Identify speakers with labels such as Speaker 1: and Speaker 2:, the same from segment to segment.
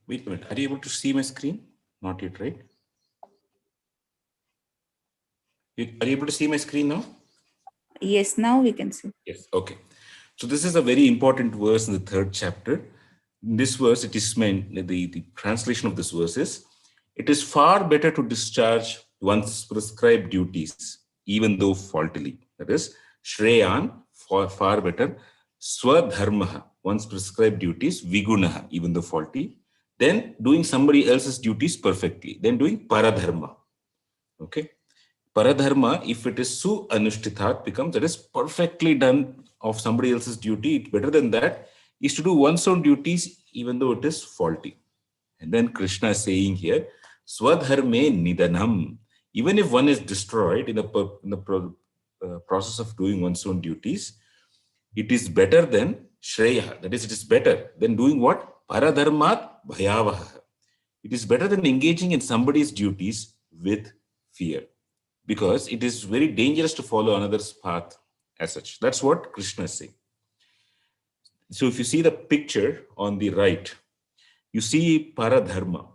Speaker 1: Wait a minute. Are you able to see my screen? Not yet, right? Are you able to see my screen now?
Speaker 2: Yes, now we can see.
Speaker 1: Yes. Okay. So this is a very important verse in the third chapter. In this verse, it is meant, the translation of this verse is, it is far better to discharge one's prescribed duties, even though faultily. That is, Shreyan, far better, Sva-dharma, one's prescribed duties, Vigunaha, even though faulty, then doing somebody else's duties perfectly, then doing Paradharma. Okay. Paradharma, if it is su anushtithat, becomes that is perfectly done of somebody else's duty. It's better than that, is to do one's own duties, even though it is faulty. And then Krishna is saying here, Swadharme Nidanam. Even if one is destroyed in the process of doing one's own duties, it is better than Shreya. That is, it is better than doing what? Paradharmat Bhayavaha. It is better than engaging in somebody's duties with fear, because it is very dangerous to follow another's path as such. That's what Krishna is saying. So if you see the picture on the right, you see paradharma.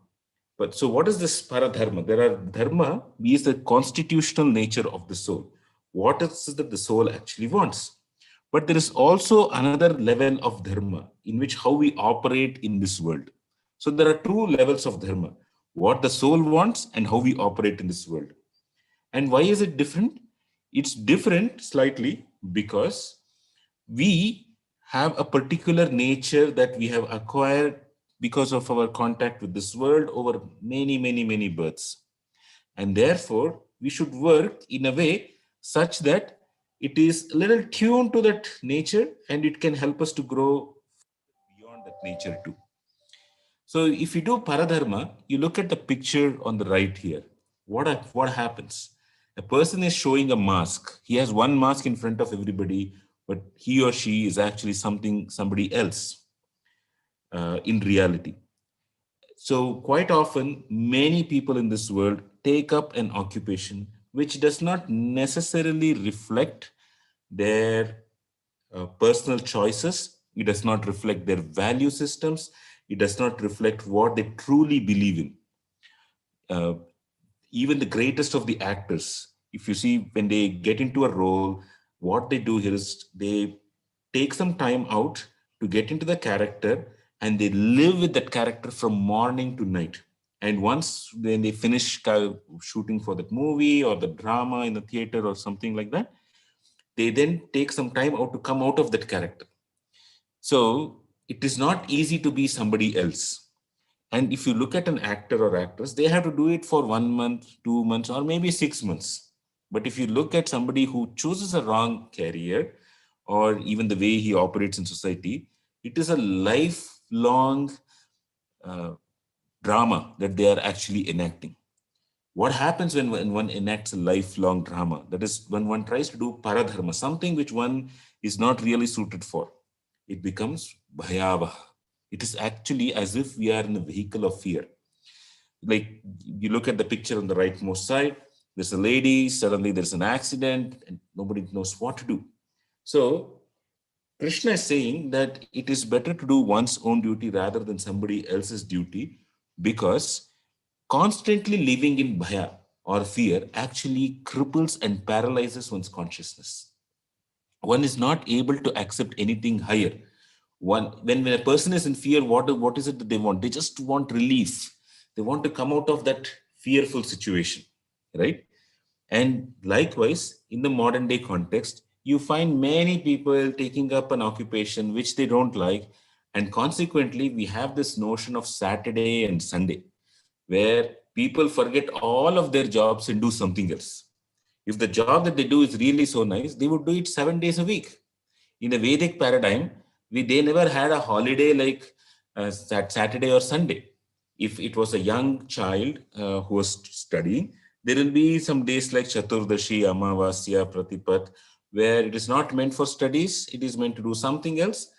Speaker 1: But so what is this paradharma? There are dharma is the constitutional nature of the soul. What is it that the soul actually wants? But there is also another level of dharma in which how we operate in this world. So there are two levels of dharma: what the soul wants and how we operate in this world. And why is it different? It's different slightly because we have a particular nature that we have acquired because of our contact with this world over many, many, many births. And therefore, we should work in a way such that it is a little tuned to that nature and it can help us to grow beyond that nature too. So if you do paradharma, you look at the picture on the right here. What happens? A person is showing a mask. He has one mask in front of everybody, but he or she is actually somebody else in reality. So quite often, many people in this world take up an occupation which does not necessarily reflect their personal choices. It does not reflect their value systems. It does not reflect what they truly believe in. Uh, Even the greatest of the actors, if you see when they get into a role, what they do here is they take some time out to get into the character and they live with that character from morning to night. And once when they finish shooting for that movie or the drama in the theater or something like that, they then take some time out to come out of that character. So it is not easy to be somebody else. And if you look at an actor or actress, they have to do it for 1 month, 2 months, or maybe 6 months. But if you look at somebody who chooses a wrong career or even the way he operates in society, it is a lifelong uh, drama that they are actually enacting. What happens when one enacts a lifelong drama? That is, when one tries to do paradharma, something which one is not really suited for, it becomes bhayavaha. It is actually as if we are in a vehicle of fear. Like you look at the picture on the rightmost side, there's a lady, suddenly there's an accident, and nobody knows what to do. So Krishna is saying that it is better to do one's own duty rather than somebody else's duty, because constantly living in bhaya or fear actually cripples and paralyzes one's consciousness. One is not able to accept anything higher. When a person is in fear, what is it that they want? They just want relief. They want to come out of that fearful situation, right? And likewise, in the modern day context, you find many people taking up an occupation which they don't like. And consequently, we have this notion of Saturday and Sunday, where people forget all of their jobs and do something else. If the job that they do is really so nice, they would do it 7 days a week. In the Vedic paradigm, they never had a holiday like Saturday or Sunday. If it was a young child who was studying, there will be some days like Chaturdashi, Amavasya, Pratipat, where it is not meant for studies, it is meant to do something else.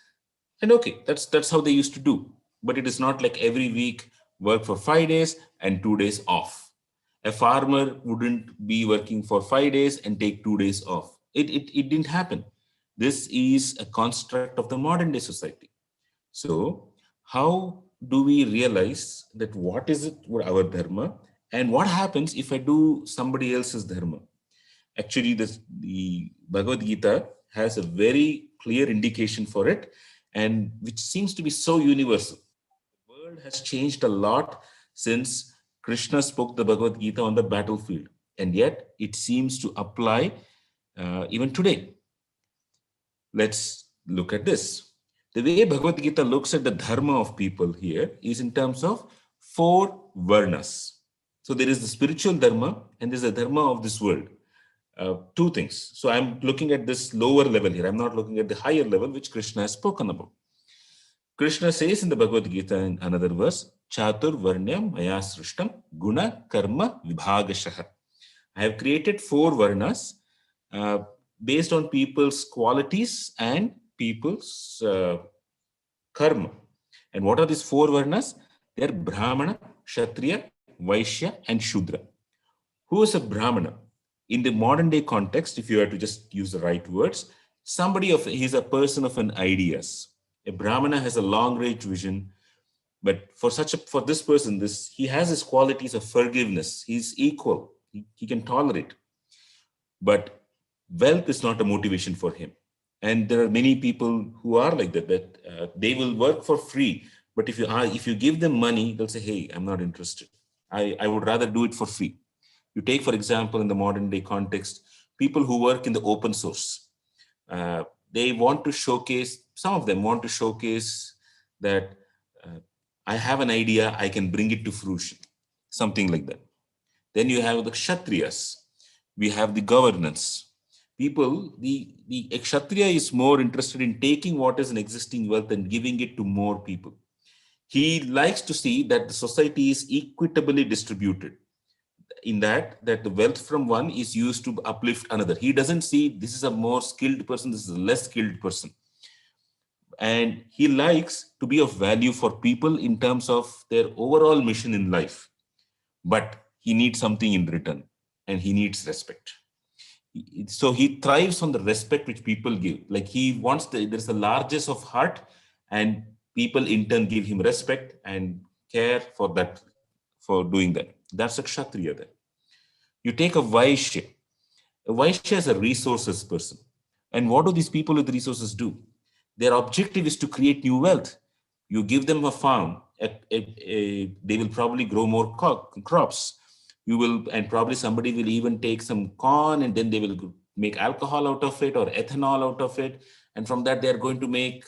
Speaker 1: And okay, that's how they used to do. But it is not like every week work for 5 days and 2 days off. A farmer wouldn't be working for 5 days and take 2 days off. It didn't happen. This is a construct of the modern day society. So, how do we realize that what is it our dharma and what happens if I do somebody else's dharma. Actually, the Bhagavad Gita has a very clear indication for it, and which seems to be so universal. The world has changed a lot since Krishna spoke the Bhagavad Gita on the battlefield, and yet it seems to apply even today. Let's look at this. The way Bhagavad Gita looks at the dharma of people here is in terms of four varnas. So there is the spiritual dharma and there's the dharma of this world. Two things. So I'm looking at this lower level here. I'm not looking at the higher level, which Krishna has spoken about. Krishna says in the Bhagavad Gita in another verse, Chatur Varnyam Maya Srishtam Guna Karma Vibhagashaha. I have created four varnas uh, based on people's qualities and people's karma. And what are these four varnas? They are Brahmana, Kshatriya, Vaishya, and Shudra. Who is a Brahmana? In the modern day context, if you were to just use the right words, he's a person of an ideas. A Brahmana has a long range vision, but for this person, he has his qualities of forgiveness. He's equal. He can tolerate. But wealth is not a motivation for him. And there are many people who are like that they will work for free. But if you give them money, they'll say, hey, I'm not interested. I would rather do it for free. You take, for example, in the modern day context, people who work in the open source. They want to showcase, some of them want to showcase that I have an idea, I can bring it to fruition, something like that. Then you have the Kshatriyas. We have the governance. People, the Kshatriya is more interested in taking what is an existing wealth and giving it to more people. He likes to see that the society is equitably distributed, in that the wealth from one is used to uplift another. He doesn't see this is a more skilled person, this is a less skilled person. And he likes to be of value for people in terms of their overall mission in life. But he needs something in return, and he needs respect. So he thrives on the respect which people give. Like he wants there's a largesse of heart, and people in turn give him respect and care for doing that. That's a Kshatriya there. You take a Vaishya. A Vaishya is a resources person. And what do these people with resources do? Their objective is to create new wealth. You give them a farm, they will probably grow more crops. And probably somebody will even take some corn and then they will make alcohol out of it or ethanol out of it. And from that, they are going to make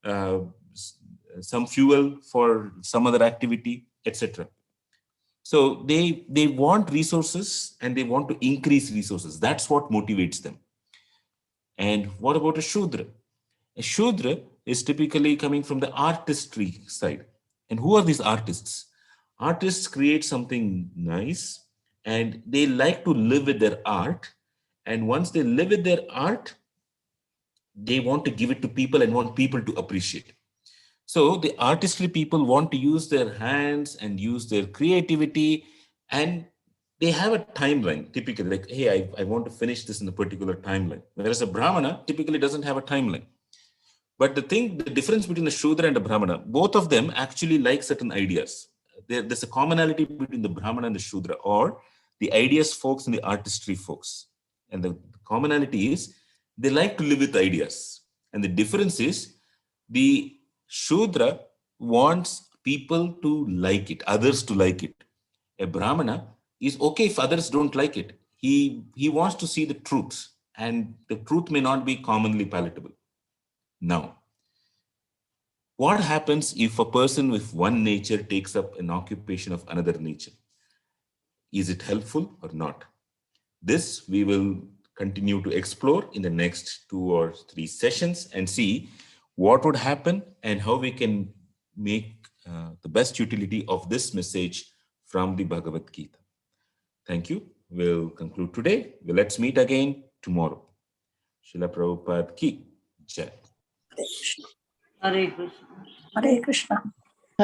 Speaker 1: some fuel for some other activity, etc. So they want resources and they want to increase resources. That's what motivates them. And what about a Shudra? A Shudra is typically coming from the artistry side. And who are these artists? Artists create something nice and they like to live with their art. And once they live with their art, they want to give it to people and want people to appreciate. So the artistry people want to use their hands and use their creativity, and they have a timeline typically, like, hey, I want to finish this in a particular timeline. Whereas a Brahmana typically doesn't have a timeline. But the difference between a Shudra and a Brahmana, both of them actually like certain ideas. There's a commonality between the Brahmana and the Shudra, or the ideas folks and the artistry folks. And the commonality is they like to live with ideas. And the difference is the Shudra wants people to like it, others to like it. A Brahmana is okay if others don't like it. He wants to see the truth, and the truth may not be commonly palatable. Now, what happens if a person with one nature takes up an occupation of another nature? Is it helpful or not? This we will continue to explore in the next 2 or 3 sessions and see what would happen and how we can make the best utility of this message from the Bhagavad Gita. Thank you. We'll conclude today. Let's meet again tomorrow. Srila Prabhupada ki Jai.
Speaker 2: Hare Krishna.